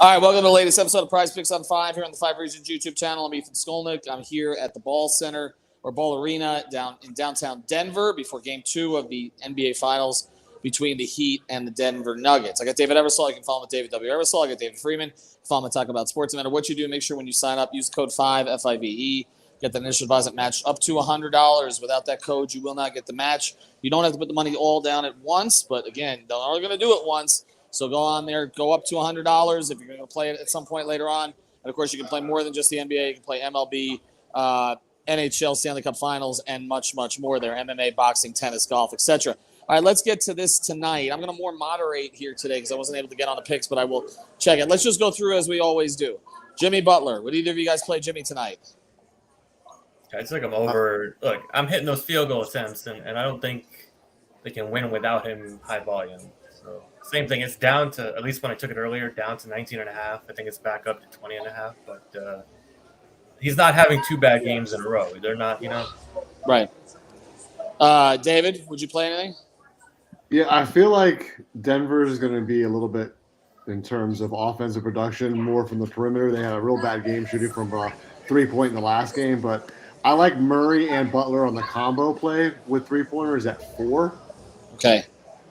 All right, welcome to the latest episode of Prize Picks on 5 here on the 5 Regions YouTube channel. I'm Ethan Skolnick. I'm here at the Ball Center or Ball Arena down in downtown Denver before Game 2 of the NBA Finals between the Heat and the Denver Nuggets. I got David Eversole. You can follow him at David W. Eversole. I got David Freeman. Follow him and talk about sports. No matter what you do, make sure when you sign up, use code 5, F-I-V-E. Get the initial deposit match up to $100. Without that code, you will not get the match. You don't have to put the money all down at once, but again, they're only going to do it once. So go on there, go up to $100 if you're going to play it at some point later on. And, of course, you can play more than just the NBA. You can play MLB, NHL, Stanley Cup Finals, and much, much more there. MMA, boxing, tennis, golf, etc. All right, let's get to this tonight. I'm going to more moderate here today because I wasn't able to get on the picks, but I will check it. Let's just go through as we always do. Jimmy Butler. Would either of you guys play Jimmy tonight? I took him over. Look, I'm hitting those field goal attempts, and I don't think they can win without him high volume. So same thing. It's down to, at least when I took it earlier, down to 19.5. I think it's back up to 20.5. But he's not having two bad games in a row. They're not, Right. David, would you play anything? Yeah, I feel like Denver is going to be a little bit, in terms of offensive production, more from the perimeter. They had a real bad game shooting from 3-point in the last game, but I like Murray and Butler on the combo play with three-pointers at 4. Okay.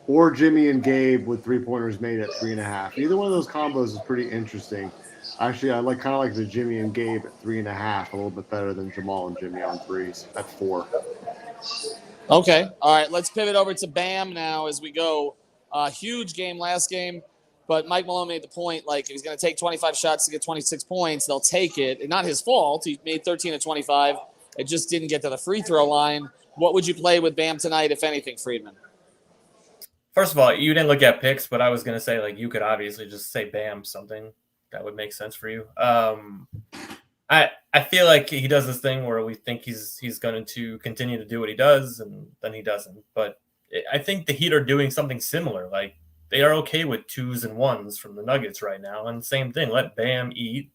Or Jimmy and Gabe with three-pointers made at 3.5. Either one of those combos is pretty interesting. Actually, I kind of like the Jimmy and Gabe at 3.5 a little bit better than Jamal and Jimmy on threes at 4. Okay. All right. Let's pivot over to Bam now as we go. Huge game last game, but Mike Malone made the point, like, if he's going to take 25 shots to get 26 points, they'll take it. And not his fault. He made 13 of 25. It just didn't get to the free throw line. What would you play with Bam tonight, if anything, Friedman? First of all, you didn't look at picks, but I was going to say, like, you could obviously just say Bam something. That would make sense for you. I feel like he does this thing where we think he's going to continue to do what he does, and then he doesn't. But I think the Heat are doing something similar. Like, they are okay with 2s and 1s from the Nuggets right now, and same thing. Let Bam eat,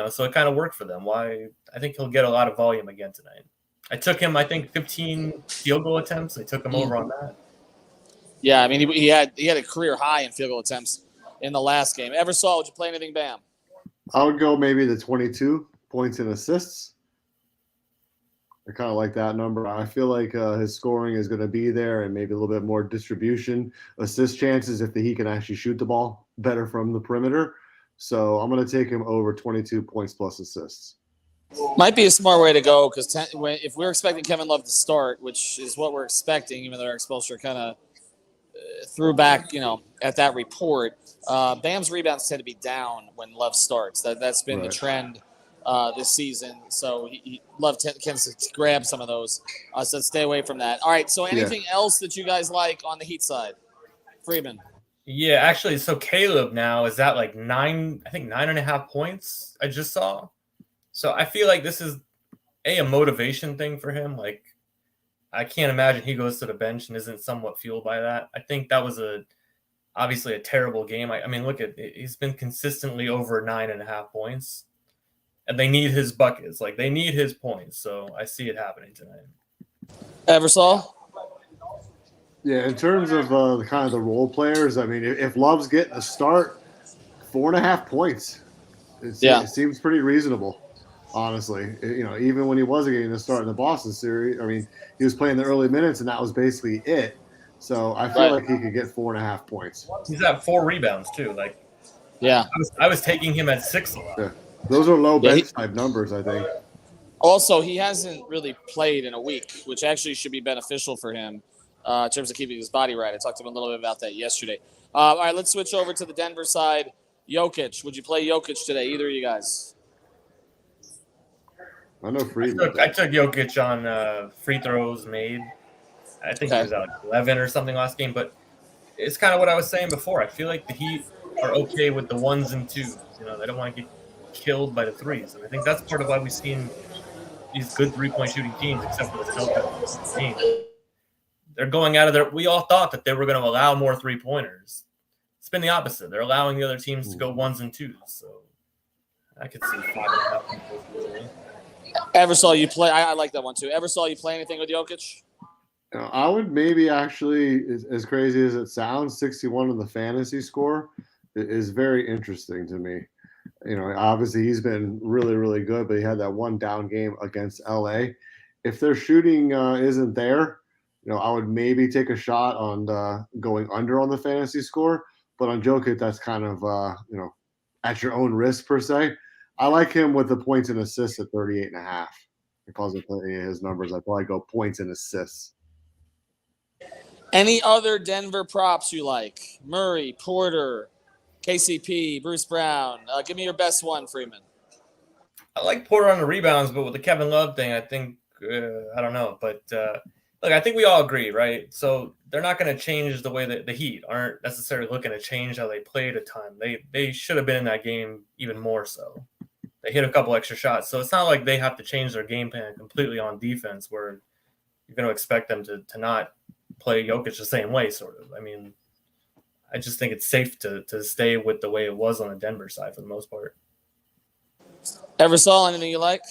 so it kind of worked for them. I think he'll get a lot of volume again tonight. I took him, I think, 15 field goal attempts. I took him over on that. Yeah, I mean, he had a career high in field goal attempts in the last game. Eversole, would you play anything, Bam? I would go maybe the 22 points and assists. I kind of like that number. I feel like his scoring is going to be there, and maybe a little bit more distribution, assist chances if he can actually shoot the ball better from the perimeter. So I'm going to take him over 22 points plus assists. Might be a smart way to go, because if we're expecting Kevin Love to start, which is what we're expecting, even though our expulsion kind of threw back, at that report, Bam's rebounds tend to be down when Love starts. That's been the trend this season. So Love tends to grab some of those. So stay away from that. All right. So anything else that you guys like on the Heat side? Freeman. Yeah, actually, so Caleb now is at like 9.5 points I just saw. So I feel like this is a motivation thing for him. Like, I can't imagine he goes to the bench and isn't somewhat fueled by that. I think that was obviously a terrible game. I mean, look at it. He's been consistently over 9.5 points, and they need his buckets. Like, they need his points. So I see it happening tonight. Eversole? Yeah, in terms of the role players, I mean, if Love's getting a start, 4.5 points, it seems pretty reasonable. Honestly, even when he wasn't getting a start in the Boston series, I mean, he was playing the early minutes, and that was basically it. So I feel like he could get 4.5 points. He's at 4 rebounds too. Like, I was taking him at 6 a lot. Yeah. Those are low bench type numbers, I think. Also, he hasn't really played in a week, which actually should be beneficial for him in terms of keeping his body right. I talked to him a little bit about that yesterday. All right, let's switch over to the Denver side. Jokic, would you play Jokic today? Either of you guys? I know I took Jokic on free throws made. I think he was at like 11 or something last game, but it's kind of what I was saying before. I feel like the Heat are okay with the 1s and 2s. They don't want to get killed by the 3s. And I think that's part of why we've seen these good 3-point shooting teams, except for the Celtics team. They're going out of there. We all thought that they were going to allow more 3-pointers. It's been the opposite. They're allowing the other teams to go 1s and 2s. So I could see 5.5. Eversole, you play? I like that one too. Eversole, you play anything with Jokic? I would maybe actually, as crazy as it sounds, 61 in the fantasy score. is very interesting to me. Obviously he's been really, really good, but he had that one down game against LA. If their shooting isn't there, I would maybe take a shot on going under on the fantasy score. But on Jokic, that's kind of at your own risk per se. I like him with the points and assists at 38.5. If I was looking at his numbers, I'd probably go points and assists. Any other Denver props you like? Murray, Porter, KCP, Bruce Brown. Give me your best one, Freeman. I like Porter on the rebounds, but with the Kevin Love thing, I think I don't know. But look, I think we all agree, right? So they're not going to change the way that the Heat aren't necessarily looking to change how they played a ton. They should have been in that game even more so. They hit a couple extra shots, so it's not like they have to change their game plan completely on defense, where you're going to expect them to not play Jokic the same way, sort of. I mean, I just think it's safe to stay with the way it was on the Denver side for the most part. Ever saw anything you like?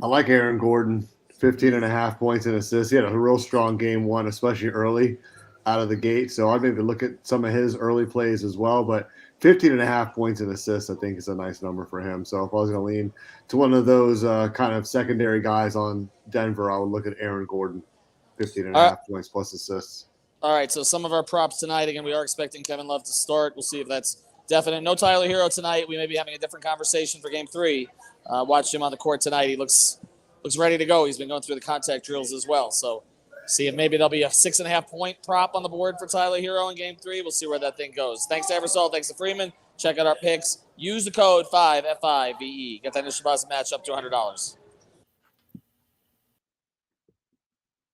I like Aaron Gordon, 15.5 points and assists. He had a real strong game one, especially early out of the gate. So I'd maybe look at some of his early plays as well. But 15.5 points and assists, I think, is a nice number for him. So if I was going to lean to one of those kind of secondary guys on Denver, I would look at Aaron Gordon, 15.5 points plus assists. All right, so some of our props tonight. Again, we are expecting Kevin Love to start. We'll see if that's definite. No Tyler Hero tonight. We may be having a different conversation for Game 3. Watched him on the court tonight. He looks ready to go. He's been going through the contact drills as well. So see if maybe there'll be a 6.5 point prop on the board for Tyler Hero in Game 3. We'll see where that thing goes. Thanks to Eversol. Thanks to Freeman. Check out our picks. Use the code 5FIVE. Get that initial deposit match up to $100.